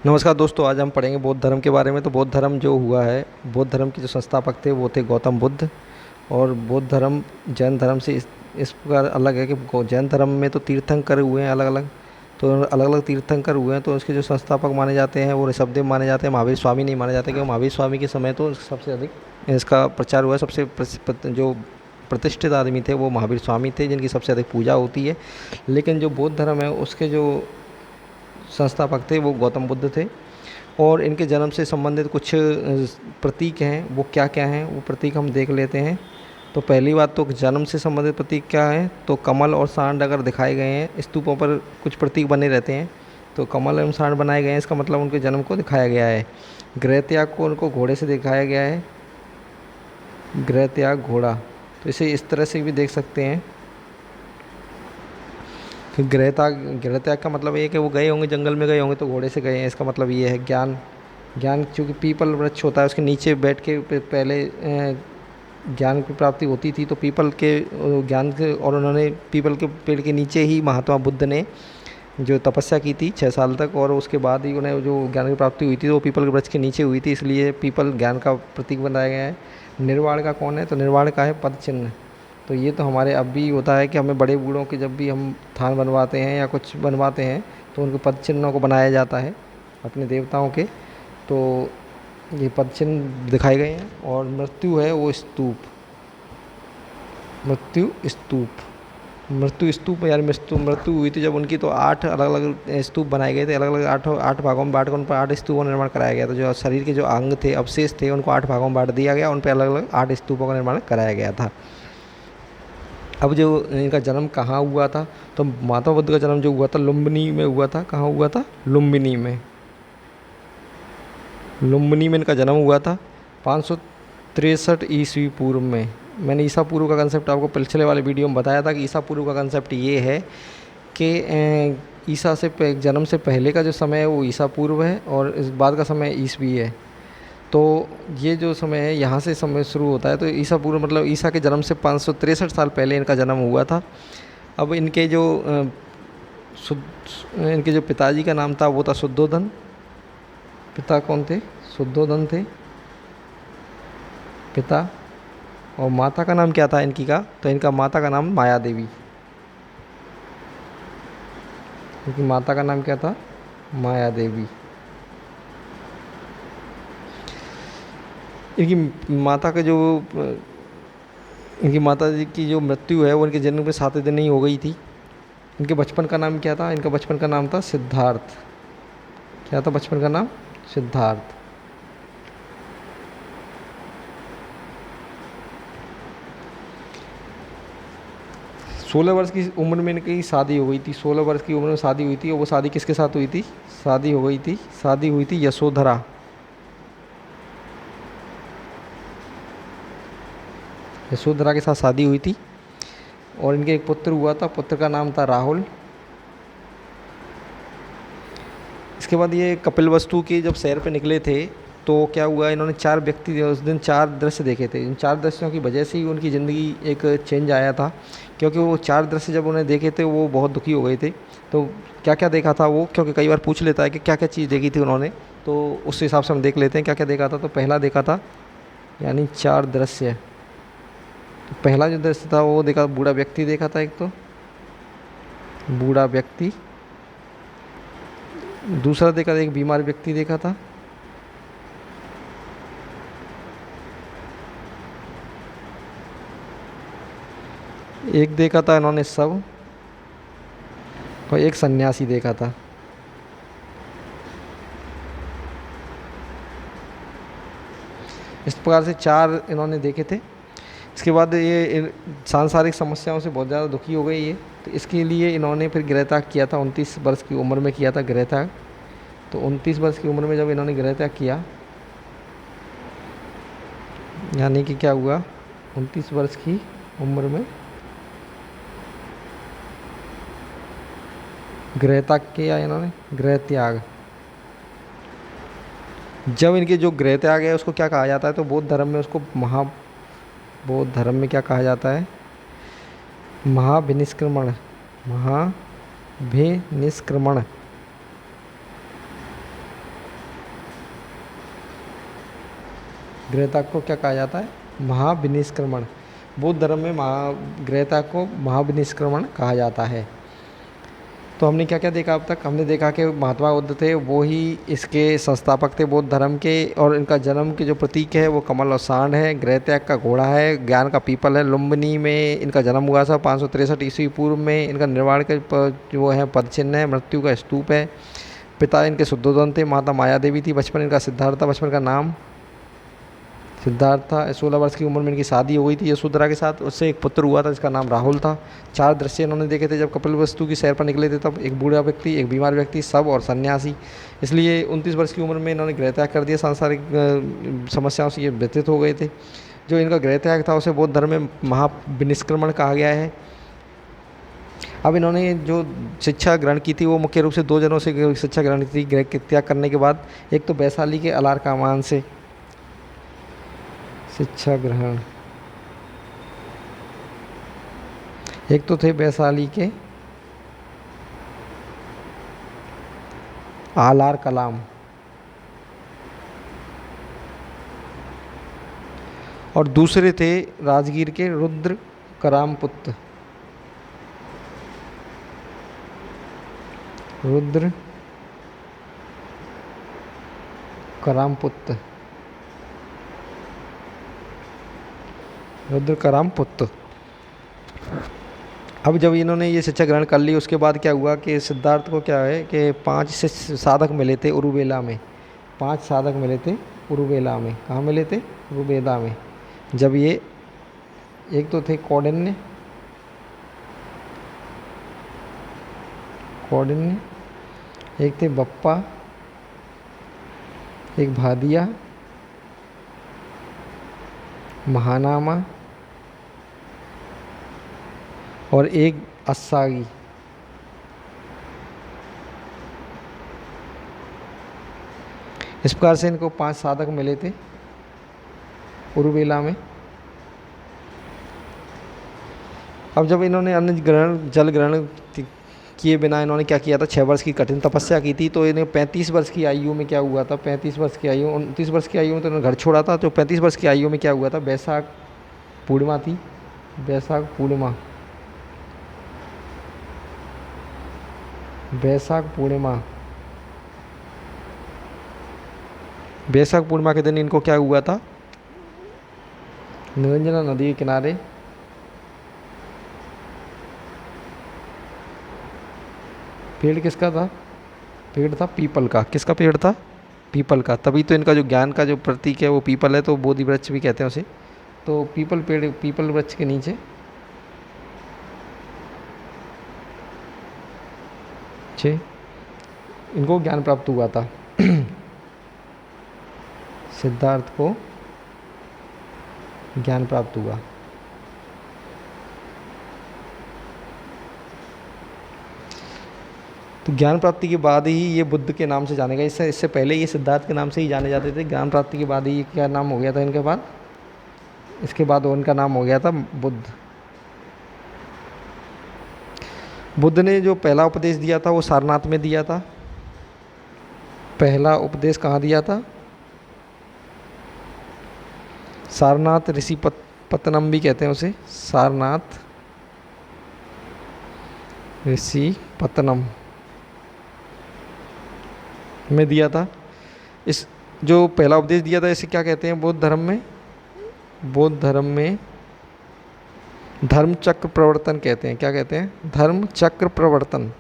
नमस्कार दोस्तों, आज हम पढ़ेंगे बौद्ध धर्म के बारे में। तो बौद्ध धर्म जो हुआ है, बौद्ध धर्म के जो संस्थापक थे वो थे गौतम बुद्ध। और बौद्ध धर्म जैन धर्म से इस प्रकार अलग है कि जैन धर्म में तो तीर्थंकर हुए हैं अलग अलग। तो अलग अलग तीर्थंकर हुए हैं, तो उसके जो संस्थापक माने जाते हैं वो ऋषभदेव माने जाते हैं, महावीर स्वामी नहीं माने जाते, क्योंकि महावीर स्वामी के समय तो सबसे अधिक इसका प्रचार हुआ है। सबसे जो प्रतिष्ठित आदमी थे वो महावीर स्वामी थे, जिनकी सबसे अधिक पूजा होती है। लेकिन जो बौद्ध धर्म है उसके जो संस्थापक थे वो गौतम बुद्ध थे। और इनके जन्म से संबंधित कुछ प्रतीक हैं, वो क्या क्या हैं वो प्रतीक हम देख लेते हैं। तो पहली बात तो जन्म से संबंधित प्रतीक क्या है, तो कमल और सांड अगर दिखाए गए हैं स्तूपों पर, कुछ प्रतीक बने रहते हैं, तो कमल एवं सांड बनाए गए हैं, इसका मतलब उनके जन्म को दिखाया गया है। गृह त्याग को उनको घोड़े से दिखाया गया है, गृह त्याग घोड़ा, तो इसे इस तरह से भी देख सकते हैं कि गृह त्याग का मतलब ये है कि वो गए होंगे, जंगल में गए होंगे तो घोड़े से गए हैं, इसका मतलब ये है। ज्ञान, ज्ञान चूँकि पीपल वृक्ष होता है उसके नीचे बैठ के पहले ज्ञान की प्राप्ति होती थी, तो पीपल के ज्ञान के, और उन्होंने पीपल के पेड़ के नीचे ही महात्मा बुद्ध ने जो तपस्या की थी 6 साल तक, और उसके बाद ही उन्हें जो ज्ञान की प्राप्ति हुई थी वो पीपल के वृक्ष के नीचे हुई थी, इसलिए पीपल ज्ञान का प्रतीक बनाया गया है। निर्वाण का कौन है, तो निर्वाण का है पद चिन्ह। तो ये तो हमारे अब भी होता है कि हमें बड़े बूढ़ों के जब भी हम थान बनवाते हैं या कुछ बनवाते हैं तो उनके पद चिन्हों को बनाया जाता है अपने देवताओं के। तो ये पद चिन्ह दिखाए गए हैं। और मृत्यु है वो स्तूप, मृत्यु स्तूप, मृत्यु स्तूप यार मृत्यु मृत्यु हुई थी जब उनकी, तो 8 अलग अलग स्तूप बनाए गए थे, अलग अलग आठ आठ भागों में बांट कर उन पर 8 स्तूपों का निर्माण कराया गया था। जो शरीर के जो अंग थे, अवशेष थे, उनको 8 भागों में बांट दिया गया, उन पर अलग अलग 8 स्तूपों का निर्माण कराया गया था। अब जो इनका जन्म कहाँ हुआ था, तो महात्मा बुद्ध का जन्म जो हुआ था लुम्बिनी में हुआ था। कहाँ हुआ था, लुम्बिनी में, लुम्बिनी में इनका जन्म हुआ था 563 ईस्वी पूर्व में। मैंने ईसा पूर्व का कंसेप्ट आपको पिछले वाले वीडियो में बताया था कि ईसा पूर्व का कंसेप्ट ये है कि ईसा से जन्म से पहले का जो समय है वो ईसा पूर्व है, और इस बाद का समय ईसवी है। तो ये जो समय है यहाँ से समय शुरू होता है, तो ईसा पूर्व मतलब ईसा के जन्म से 563 साल पहले इनका जन्म हुआ था। अब इनके जो इनके जो पिताजी का नाम था वो था शुद्धोधन। पिता कौन थे, शुद्धोधन थे पिता। और माता का नाम क्या था इनकी का, तो इनका माता का नाम माया देवी। इनकी माता का नाम क्या था, माया देवी। इनकी माता का जो इनकी माता जी की जो मृत्यु है वो इनके जन्म के 7 दिन ही हो गई थी। इनके बचपन का नाम क्या था, इनका बचपन का नाम था सिद्धार्थ। क्या था बचपन का नाम, सिद्धार्थ। 16 वर्ष की उम्र में इनकी शादी हो गई थी। 16 वर्ष की उम्र में शादी हुई थी, और वो शादी किसके साथ हुई थी, शादी हुई थी यशोधरा, यशोधरा के साथ शादी हुई थी। और इनके एक पुत्र हुआ था, पुत्र का नाम था राहुल। इसके बाद ये कपिलवस्तु के जब सैर पे निकले थे तो क्या हुआ, इन्होंने 4 व्यक्ति उस दिन 4 दृश्य देखे थे। इन 4 दृश्यों की वजह से ही उनकी ज़िंदगी एक चेंज आया था, क्योंकि वो 4 दृश्य जब उन्हें देखे थे वो बहुत दुखी हो गए थे। तो क्या क्या देखा था वो, क्योंकि कई बार पूछ लेता है कि क्या क्या चीज़ देखी थी उन्होंने, तो उस हिसाब से हम देख लेते हैं क्या क्या देखा था। तो पहला देखा था, यानी 4 दृश्य। तो पहला जो दृश्य था वो देखा, बूढ़ा व्यक्ति देखा था एक, तो बूढ़ा व्यक्ति। दूसरा देखा था, एक बीमार व्यक्ति देखा था। एक देखा था इन्होंने शव, और एक सन्यासी देखा था। इस प्रकार से 4 इन्होंने देखे थे। इसके बाद ये सांसारिक समस्याओं से बहुत ज़्यादा दुखी हो गई ये, तो इसके लिए इन्होंने फिर गृह त्याग किया था। 29 वर्ष की उम्र में किया था गृह त्याग। तो 29 वर्ष की उम्र में जब इन्होंने गृह त्याग किया, यानी कि क्या हुआ, 29 वर्ष की उम्र में गृह त्याग किया इन्होंने, गृह त्याग। जब इनके जो गृह त्याग है उसको क्या कहा जाता है, तो बौद्ध धर्म में उसको बौद्ध धर्म में क्या कहा जाता है, महाभिनिष्क्रमण, महाभिनिष्क्रमण। गृहत्याग को क्या कहा जाता है? महाविनिष्क्रमण। बौद्ध धर्म में गृहत्याग को महाविनिष्क्रमण कहा जाता है। तो हमने क्या क्या देखा अब तक? हमने देखा कि महात्मा बुद्ध थे, वो ही इसके संस्थापक थे बौद्ध धर्म के, और इनका जन्म के जो प्रतीक है वो कमल और सांड है, गृहत्याग का घोड़ा है, ज्ञान का पीपल है। लुम्बिनी में इनका जन्म हुआ था 563 ईस्वी पूर्व में। इनका निर्वाण के जो है पद चिन्ह है, मृत्यु का स्तूप है। पिता इनके शुद्धोदन थे, माता माया देवी थी। बचपन इनका सिद्धार्थ था, बचपन का नाम सिद्धार्थ था। 16 वर्ष की उम्र में इनकी शादी हो गई थी यशोधरा के साथ। उससे एक पुत्र हुआ था जिसका नाम राहुल था। 4 दृश्य इन्होंने देखे थे जब कपिलवस्तु की सैर पर निकले थे तब। एक बूढ़ा व्यक्ति, एक बीमार व्यक्ति, सब और सन्यासी। इसलिए 29 वर्ष की उम्र में इन्होंने गृहत्याग कर दिया। सांसारिक समस्याओं से ये व्यतीत हो गए थे। जो इनका गृहत्याग था उसे बौद्ध धर्म में महाविनिष्क्रमण कहा गया है। अब इन्होंने जो शिक्षा ग्रहण की थी वो मुख्य रूप से 2 जनों से शिक्षा ग्रहण की थी गृह त्याग करने के बाद। एक तो वैशाली के अलार कामान से शिक्षा ग्रहण, एक तो थे वैशाली के आलार कलाम, और दूसरे थे राजगीर के रुद्र करामपुत्र। रुद्र करामपुत्र, रुद्र करामपुत्र। अब जब इन्होंने ये शिक्षा ग्रहण कर ली उसके बाद क्या हुआ कि सिद्धार्थ को क्या है कि 5 से साधक मिले थे उरुवेला में। 5 साधक मिले थे उरुवेला में। कहाँ मिले थे? उरुवेला में। जब ये एक तो थे कौंडिन्य, एक थे बप्पा, एक भादिया, महानामा और एक अस्सागी। इस प्रकार से इनको 5 साधक मिले थे उरुवेला में। अब जब इन्होंने अन्न ग्रहण जल ग्रहण किए बिना इन्होंने क्या किया था? 6 वर्ष की कठिन तपस्या की थी। तो इन्हें 35 वर्ष की आयु में क्या हुआ था? 35 वर्ष की आयु, 29 वर्ष की आयु में तो इन्होंने घर छोड़ा था। तो 35 वर्ष की आयु में क्या हुआ था? वैशाख पूर्णिमा थी। वैशाख पूर्णिमा, वैशाख पूर्णिमा, वैशाख पूर्णिमा के दिन इनको क्या हुआ था? निरंजना नदी के किनारे पेड़ किसका था? पेड़ था पीपल का। किसका पेड़ था? पीपल का। तभी तो इनका जो ज्ञान का जो प्रतीक है वो पीपल है, तो बोधि वृक्ष भी कहते हैं उसे। तो पीपल पेड़, पीपल वृक्ष के नीचे इनको ज्ञान प्राप्त हुआ था। सिद्धार्थ को ज्ञान प्राप्त हुआ। तो ज्ञान प्राप्ति के बाद ही ये बुद्ध के नाम से जाने गए। इससे पहले ये सिद्धार्थ के नाम से ही जाने जाते थे। ज्ञान प्राप्ति के बाद ही क्या नाम हो गया था इनके बाद? इसके बाद उनका नाम हो गया था बुद्ध। बुद्ध ने जो पहला उपदेश दिया था वो सारनाथ में दिया था। पहला उपदेश कहाँ दिया था? सारनाथ ऋषि पत्तनम भी कहते हैं उसे। सारनाथ ऋषि पत्तनम में दिया था। इस जो पहला उपदेश दिया था इसे क्या कहते हैं बौद्ध धर्म में? बौद्ध धर्म में धर्म चक्र प्रवर्तन कहते हैं। क्या कहते हैं? धर्म चक्र प्रवर्तन।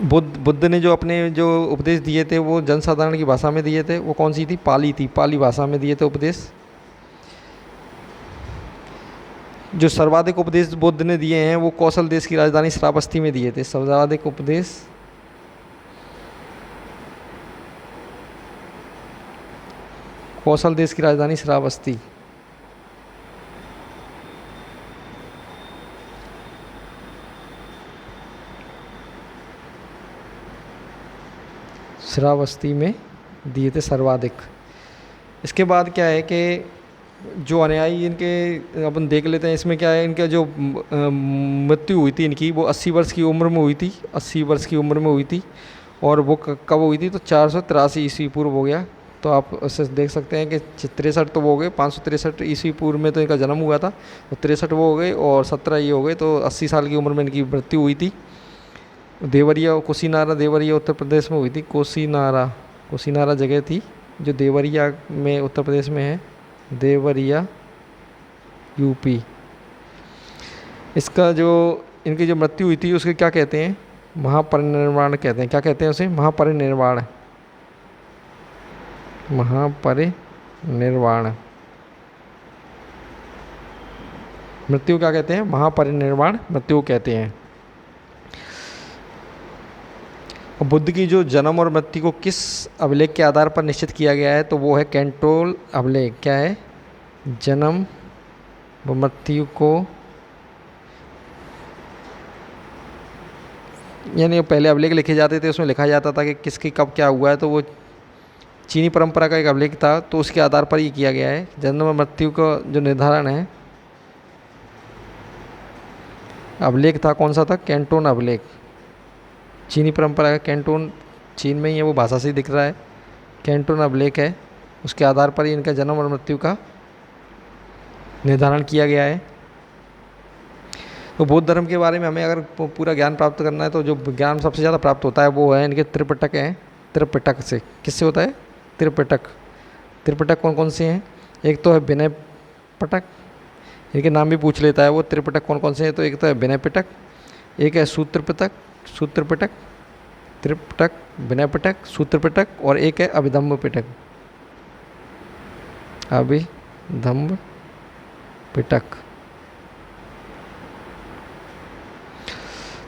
बुद्ध ने जो अपने जो उपदेश दिए थे वो जनसाधारण की भाषा में दिए थे। वो कौन सी थी? पाली थी। पाली भाषा में दिए थे उपदेश। जो सर्वाधिक उपदेश बुद्ध ने दिए हैं वो कौशल देश की राजधानी श्रावस्ती में दिए थे। सर्वाधिक उपदेश कौशल देश की राजधानी श्रावस्ती। श्रावस्ती में दिए थे सर्वाधिक। इसके बाद क्या है कि जो अनुयायी इनके अपन देख लेते हैं, इसमें क्या है, इनका जो मृत्यु हुई थी इनकी, वो 80 वर्ष की उम्र में हुई थी, 80 वर्ष की उम्र में हुई थी। और वो कब हुई थी, तो 483 ईस्वी पूर्व हो गया। तो आप उससे देख सकते हैं कि 63 तो वो हो गए, 563 ईस्वी पूर्व में तो इनका जन्म हुआ था, तो 63 वो हो गए और 17 ये हो गए, तो 80 साल की उम्र में इनकी मृत्यु हुई थी। देवरिया, कुशीनारा देवरिया उत्तर प्रदेश में हुई थी। कुशीनारा, कुशीनारा जगह थी जो देवरिया में उत्तर प्रदेश में है, देवरिया यूपी। इसका जो इनकी जो मृत्यु हुई थी उसके क्या कहते हैं, महापरिनिर्वाण कहते हैं। क्या कहते हैं उसे, महापरिनिर्वाण, महापरिनिर्वाण। मृत्यु क्या कहते हैं, महापरिनिर्वाण मृत्यु कहते हैं। बुद्ध की जो जन्म और मृत्यु को किस अभिलेख के आधार पर निश्चित किया गया है, तो वो है कैंटोल अभिलेख। क्या है, जन्म व मृत्यु को, यानी पहले अभिलेख लिखे जाते थे, उसमें लिखा जाता था कि किसकी कब क्या हुआ है, तो वो चीनी परंपरा का एक अभिलेख था, तो उसके आधार पर ये किया गया है। जन्म और मृत्यु का जो निर्धारण है, अभिलेख था कौन सा था, कैंटोन अभिलेख। चीनी परंपरा का कैंटोन, चीन में ही है, वो भाषा से ही दिख रहा है, कैंटोन अभिलेख है, उसके आधार पर ही इनका जन्म और मृत्यु का निर्धारण किया गया है। तो बौद्ध धर्म के बारे में हमें अगर पूरा ज्ञान प्राप्त करना है, तो जो ज्ञान सबसे ज़्यादा प्राप्त होता है वो है इनके त्रिपिटक हैं। त्रिपिटक से, किससे होता है, त्रिपिटक। त्रिपिटक कौन कौन से हैं, एक तो है विनय पिटक, इनके नाम भी पूछ लेता है वो, त्रिपिटक कौन कौन से हैं, तो एक तो है विनय पिटक, एक है सूत्र पिटक, सूत्र पिटक, त्रिपिटक, विनय पिटक, सूत्र पिटक, और एक है अभिधम्म पिटक, अभिधम्म पिटक।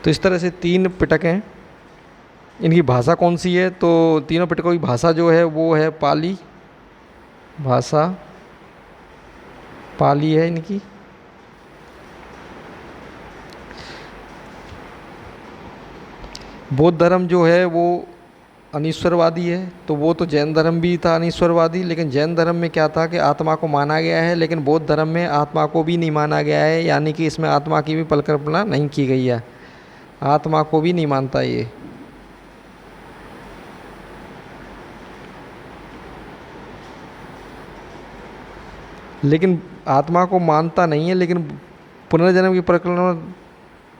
तो इस तरह से 3 पिटक हैं। इनकी भाषा कौन सी है, तो तीनों पिटकों की भाषा जो है वो है पाली भाषा, पाली है इनकी। बौद्ध धर्म जो है वो अनीश्वरवादी है, तो वो तो जैन धर्म भी था अनीश्वरवादी, लेकिन जैन धर्म में क्या था कि आत्मा को माना गया है, लेकिन बौद्ध धर्म में आत्मा को भी नहीं माना गया है, यानी कि इसमें आत्मा की भी परिकल्पना नहीं की गई है, आत्मा को भी नहीं मानता ये। लेकिन आत्मा को मानता नहीं है, लेकिन पुनर्जन्म की परिकल्पना,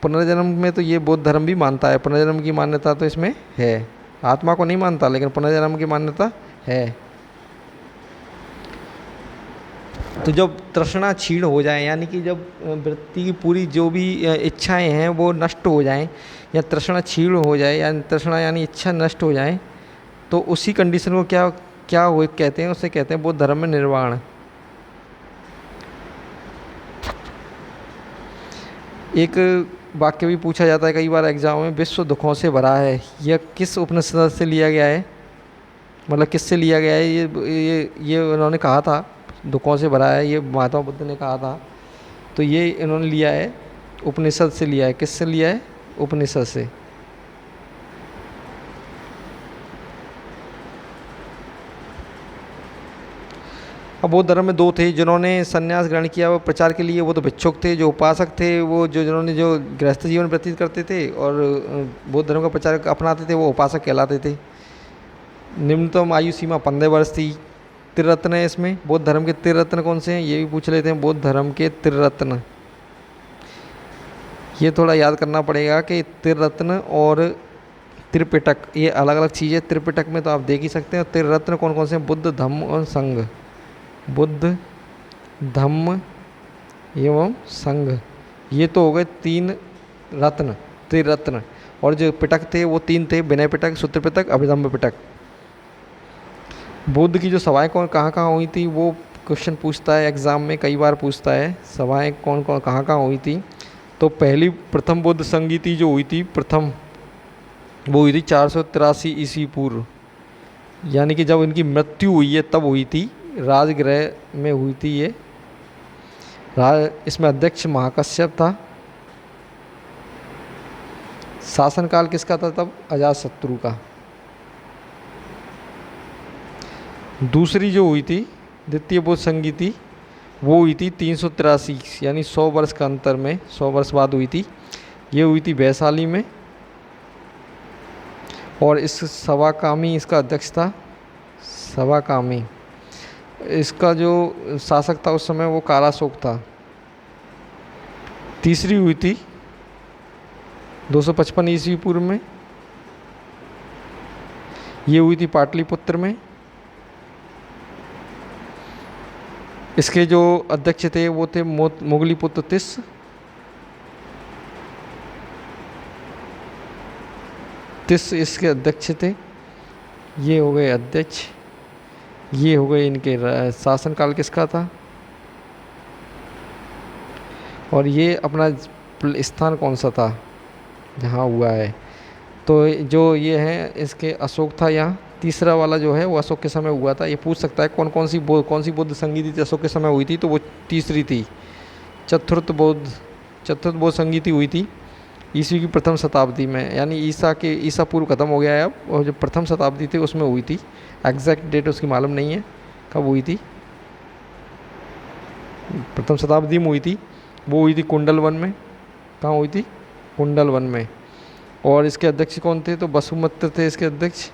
पुनर्जन्म में तो ये बौद्ध धर्म भी मानता है, पुनर्जन्म की मान्यता तो इसमें है। आत्मा को नहीं मानता, लेकिन पुनर्जन्म की मान्यता है। तो जब तृष्णा क्षीण हो जाए, यानी कि जब वृत्ति की पूरी जो भी इच्छाएं हैं वो नष्ट हो जाएं, या तृष्णा क्षीण हो जाए, या तृष्णा यानी इच्छा नष्ट हो जाए, तो उसी कंडीशन को क्या क्या हो कहते हैं, उसे कहते हैं बौद्ध धर्म में निर्वाण। एक वाक्य भी पूछा जाता है कई बार एग्जाम में, विश्व दुखों से भरा है, यह किस उपनिषद से लिया गया है, मतलब किससे लिया गया है, ये उन्होंने कहा था दुखों से भरा है, ये महात्मा बुद्ध ने कहा था, तो ये इन्होंने लिया है उपनिषद से लिया है। किससे लिया है, उपनिषद से। अब बौद्ध धर्म में 2 थे जिन्होंने संन्यास ग्रहण किया वो प्रचार के लिए, वो तो भिक्षुक थे, जो उपासक थे, वो जो जिन्होंने जो गृहस्थ जीवन व्यतीत करते थे और बौद्ध धर्म का प्रचार अपनाते थे, वो उपासक कहलाते थे। निम्नतम आयु सीमा 15 वर्ष थी। त्रिरत्न है इसमें, बौद्ध धर्म के त्रिरत्न कौन से हैं ये भी पूछ लेते हैं, बौद्ध धर्म के त्रिरत्न। ये थोड़ा याद करना पड़ेगा कि त्रिरत्न और त्रिपिटक ये अलग अलग चीज़ें। त्रिपिटक में तो आप देख ही सकते हैं। त्रिरत्न कौन कौन से हैं, बुद्ध धम्म और संघ, बुद्ध धम्म एवं संघ, ये तो हो गए 3 रत्न, त्रिरत्न। और जो पिटक थे वो 3 थे, विनय पिटक, सूत्र पिटक, अभिधम्म पिटक। बुद्ध की जो सभाएं कौन कहाँ कहाँ हुई थी वो क्वेश्चन पूछता है एग्ज़ाम में, कई बार पूछता है सभाएं कौन कौन कहाँ कहाँ हुई थी। तो पहली प्रथम बौद्ध संगीति जो हुई थी, प्रथम वो हुई थी 483 ईस्वी पूर्व, यानी कि जब इनकी मृत्यु हुई है तब हुई थी, राजगृह में हुई थी ये। इसमें अध्यक्ष महाकश्यप था। शासनकाल किसका था तब, अजातशत्रु का। दूसरी जो हुई थी द्वितीय बौद्ध संगीति, वो हुई थी 383, यानी 100 वर्ष का अंतर में, 100 वर्ष बाद हुई थी। ये हुई थी वैशाली में। और इस सवाकामी इसका अध्यक्ष था, सवाकामी। इसका जो शासक था उस समय वो काराशोक था। तीसरी हुई थी 255 ईस्वी पूर्व में। ये हुई थी पाटलिपुत्र में। इसके जो अध्यक्ष थे वो थे मुगलीपुत्र तिस। तिस इसके अध्यक्ष थे। ये हो गए अध्यक्ष। ये हो गए इनके शासनकाल किसका था। और ये अपना स्थान कौन सा था जहाँ हुआ है। तो जो ये है इसके अशोक था यहाँ। तीसरा वाला जो है वो अशोक के समय हुआ था। ये पूछ सकता है कौन सी बुद्ध संगीति थी अशोक के समय हुई थी, तो वो तीसरी थी। चतुर्थ बौद्ध संगीति हुई थी ईस्वी की प्रथम शताब्दी में, यानी ईसा पूर्व खत्म हो गया है अब, और जो प्रथम शताब्दी थी उसमें हुई थी। एग्जैक्ट डेट उसकी मालूम नहीं है कब हुई थी, प्रथम शताब्दी में हुई थी। वो हुई थी कुंडल वन में। कहाँ हुई थी? कुंडल वन में। और इसके अध्यक्ष कौन थे? तो वसुमित्र थे इसके अध्यक्ष।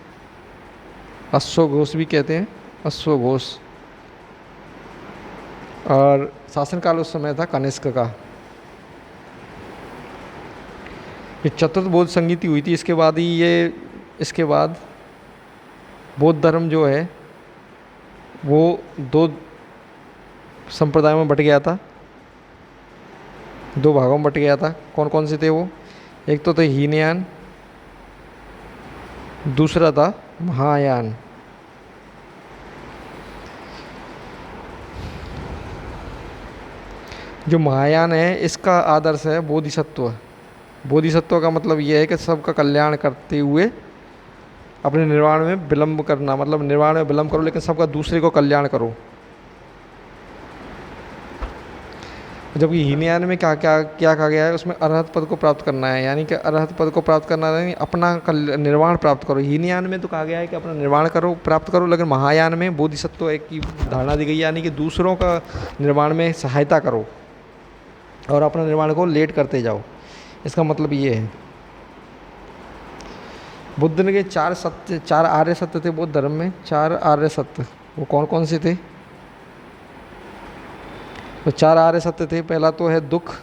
अश्वघोष भी कहते हैं, अश्वघोष। और शासनकाल उस समय था कनिष्क का। ये चतुर्थ बौद्ध संगीति हुई थी। इसके बाद बौद्ध धर्म जो है वो दो संप्रदायों में बट गया था, दो भागों में बट गया था। कौन कौन से थे वो? एक तो थे हीनयान, दूसरा था महायान। जो महायान है इसका आदर्श है बोधिसत्व। बोधिसत्व का मतलब ये है कि सबका कल्याण करते हुए अपने निर्वाण में विलंब करना, मतलब निर्वाण में विलंब करो लेकिन सबका दूसरे को कल्याण करो। जबकि हीनयान में क्या कहा गया है, उसमें अरहत पद को प्राप्त करना है, यानी कि अरहत पद को प्राप्त करना यानी अपना निर्वाण प्राप्त करो। हीनयान में तो कहा गया है कि अपना निर्वाण करो, प्राप्त करो, लेकिन महायान में बोधिसत्व एक की धारणा दी गई है, यानी कि दूसरों का निर्वाण में सहायता करो और अपना निर्माण को लेट करते जाओ। इसका मतलब ये है। बुद्ध ने के चार आर्य सत्य थे बौद्ध धर्म में। 4 आर्य सत्य वो कौन कौन से थे? तो 4 आर्य सत्य थे। पहला तो है दुख,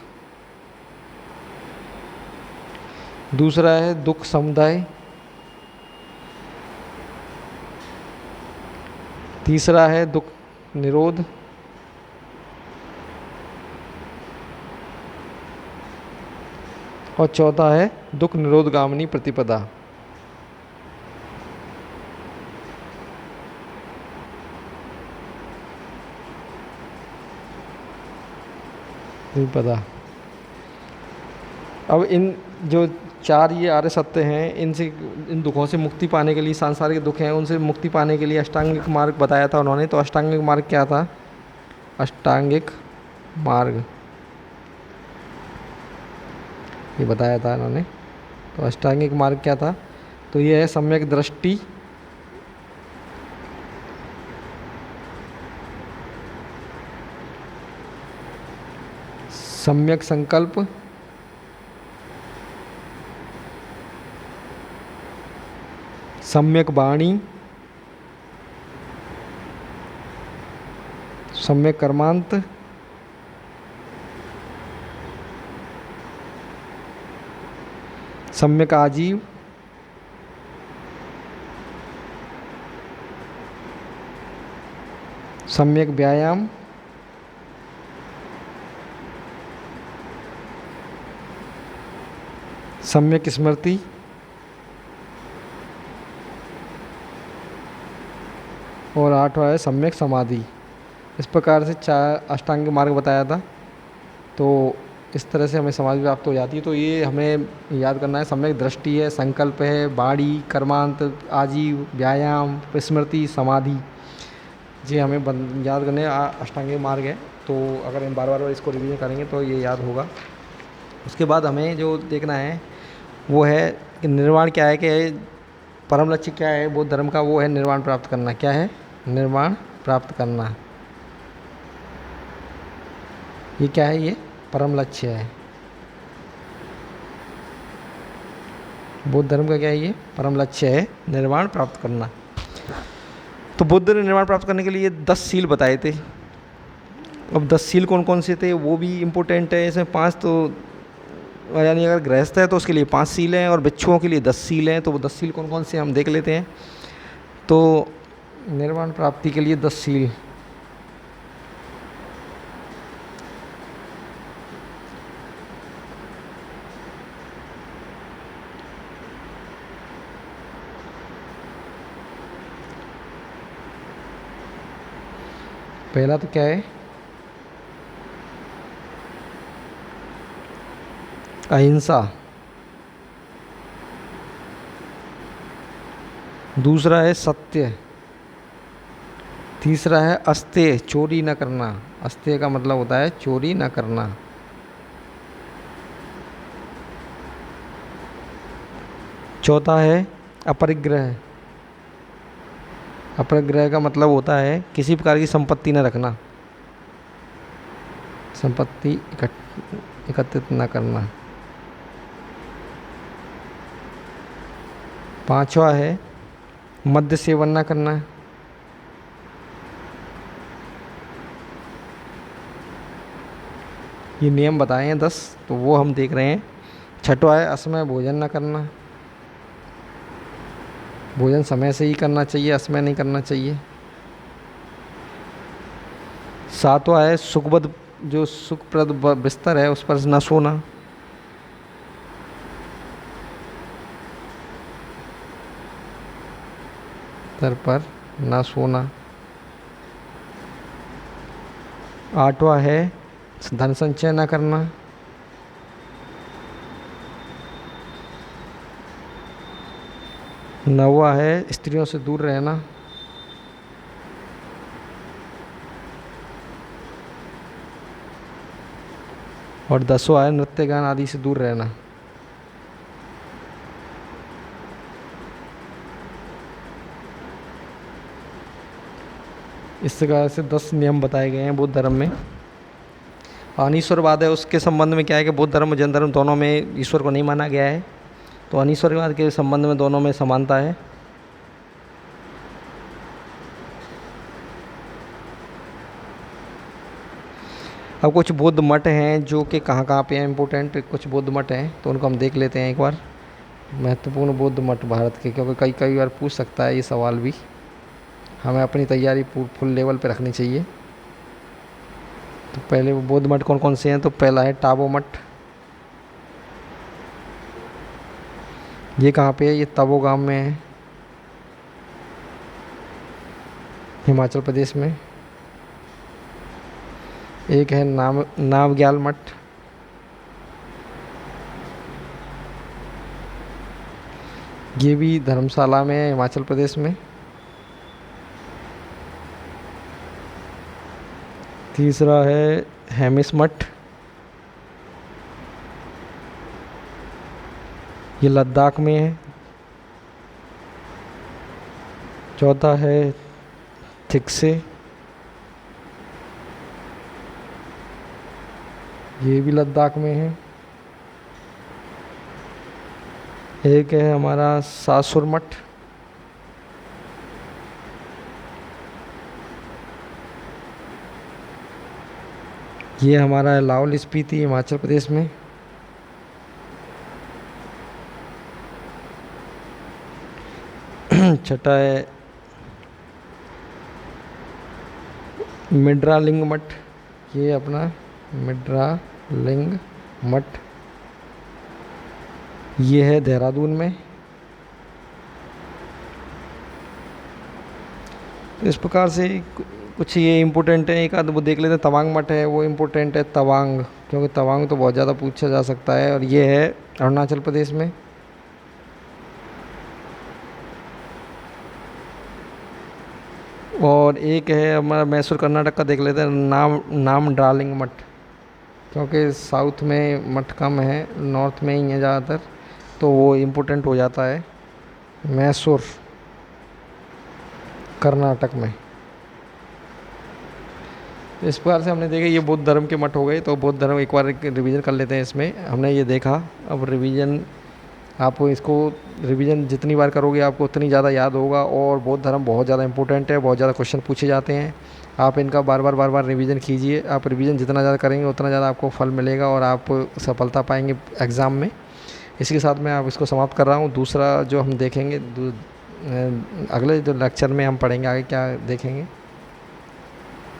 दूसरा है दुख समुदाय, तीसरा है दुख निरोध, और चौथा है दुख निरोधगामिनी प्रतिपदा। प्रतिपदा। अब इन जो 4 ये आर्य सत्य हैं, इन दुखों से मुक्ति पाने के लिए, सांसारिक दुख हैं उनसे मुक्ति पाने के लिए अष्टांगिक मार्ग बताया था उन्होंने। तो अष्टांगिक मार्ग क्या था? अष्टांगिक मार्ग ये बताया था इन्होंने। तो अष्टांगिक मार्ग क्या था? तो ये है सम्यक दृष्टि, सम्यक संकल्प, सम्यक वाणी, सम्यक कर्मांत, सम्यक आजीव, सम्यक व्यायाम, सम्यक स्मृति, और 8वां है सम्यक समाधि। इस प्रकार से 4 अष्टांग मार्ग बताया था। तो इस तरह से हमें समाधि प्राप्त हो जाती है। तो ये हमें याद करना है। सम्यक दृष्टि है, संकल्प है, वाणी, कर्मांत, आजीव, व्यायाम, स्मृति, समाधि, ये हमें याद करने अष्टांगिक मार्ग है। तो अगर हम बार बार इसको रिवीजन करेंगे तो ये याद होगा। उसके बाद हमें जो देखना है वो है कि निर्वाण क्या है, कि परम लक्ष्य क्या है बौद्ध धर्म का, वो है निर्वाण प्राप्त करना। क्या है? निर्वाण प्राप्त करना। ये क्या है? ये परम लक्ष्य है। बौद्ध धर्म का क्या है? ये परम लक्ष्य है, निर्वाण प्राप्त करना। तो बुद्ध ने निर्वाण प्राप्त करने के लिए 10 सील बताए थे। अब 10 सील कौन कौन से थे वो भी इम्पोर्टेंट है। इसमें 5 तो यानी अगर गृहस्थ है तो उसके लिए 5 सील हैं और भिक्षुओं के लिए 10 सील हैं। तो वो 10 सील कौन कौन से हम देख लेते हैं। तो निर्वाण प्राप्ति के लिए 10 सील। पहला तो क्या है? अहिंसा। दूसरा है सत्य। तीसरा है अस्तेय, चोरी न करना। अस्तेय का मतलब होता है चोरी न करना। चौथा है अपरिग्रह। अपरिग्रह का मतलब होता है किसी प्रकार की संपत्ति न रखना, संपत्ति एकत्रित न करना। पांचवा है मद्य सेवन न करना। ये नियम बताए हैं 10, तो वो हम देख रहे हैं। छठवा है असमय भोजन न करना। भोजन समय से ही करना चाहिए, असमय नहीं करना चाहिए। सातवां है सुखबद, जो सुखप्रद बिस्तर है उस पर न सोना। बिस्तर पर न सोना। आठवां है धन संचय न करना। नौवां है स्त्रियों से दूर रहना। और 10वां है नृत्य गान आदि से दूर रहना। इस प्रकार से 10 नियम बताए गए हैं बुद्ध धर्म में। अनीश्वरवाद है, उसके संबंध में क्या है कि बौद्ध धर्म और जैन धर्म दोनों में ईश्वर को नहीं माना गया है। तो अनीश्वरवाद के संबंध में दोनों में समानता है। अब कुछ बौद्ध मठ हैं जो कि कहाँ कहाँ पे हैं इम्पोर्टेंट, कुछ बौद्ध मठ हैं तो उनको हम देख लेते हैं एक बार। महत्वपूर्ण बौद्ध मठ भारत के, क्योंकि कई कई बार पूछ सकता है ये सवाल भी। हमें अपनी तैयारी फुल लेवल पे रखनी चाहिए। तो पहले वो बौद्ध मठ कौन कौन से हैं। तो पहला है टाबो मठ। ये कहाँ पे है? ये तवो गांव में है, हिमाचल प्रदेश में। एक है नावग्याल मठ। ये भी धर्मशाला में है, हिमाचल प्रदेश में। तीसरा है हेमिस मठ। ये लद्दाख में है। चौथा है थिक्से। ये भी लद्दाख में है। एक है हमारा सासुर मठ। ये हमारा है लाहौल स्पीति, हिमाचल प्रदेश में। छठा है मिड्रालिंग मठ। ये अपना मिड्रालिंग मठ, ये है देहरादून में। तो इस प्रकार से कुछ ये इम्पोर्टेंट है। एक आध वो देख लेते हैं। तवांग मठ है, वो इम्पोर्टेंट है तवांग, क्योंकि तवांग तो बहुत ज़्यादा पूछा जा सकता है। और ये है अरुणाचल प्रदेश में। और एक है हमारा मैसूर कर्नाटक का, देख लेते हैं नाम डार्लिंग मठ, क्योंकि साउथ में मठ कम है, नॉर्थ में ही है ज़्यादातर, तो वो इम्पोर्टेंट हो जाता है। मैसूर कर्नाटक में। तो इस प्रकार से हमने देखा ये बौद्ध धर्म के मठ हो गए। तो बौद्ध धर्म एक बार रिवीजन कर लेते हैं। इसमें हमने ये देखा, अब रिवीजन आप इसको रिवीजन जितनी बार करोगे आपको उतनी ज़्यादा याद होगा। और बौद्ध धर्म बहुत ज़्यादा इंपॉर्टेंट है, बहुत ज़्यादा क्वेश्चन पूछे जाते हैं। आप इनका बार बार रिवीजन कीजिए। आप रिवीजन जितना ज़्यादा करेंगे उतना ज़्यादा आपको फल मिलेगा और आप सफलता पाएंगे एग्ज़ाम में। इसी के साथ मैं आप इसको समाप्त कर रहा हूँ। दूसरा जो हम देखेंगे अगले जो लेक्चर में हम पढ़ेंगे आगे क्या देखेंगे।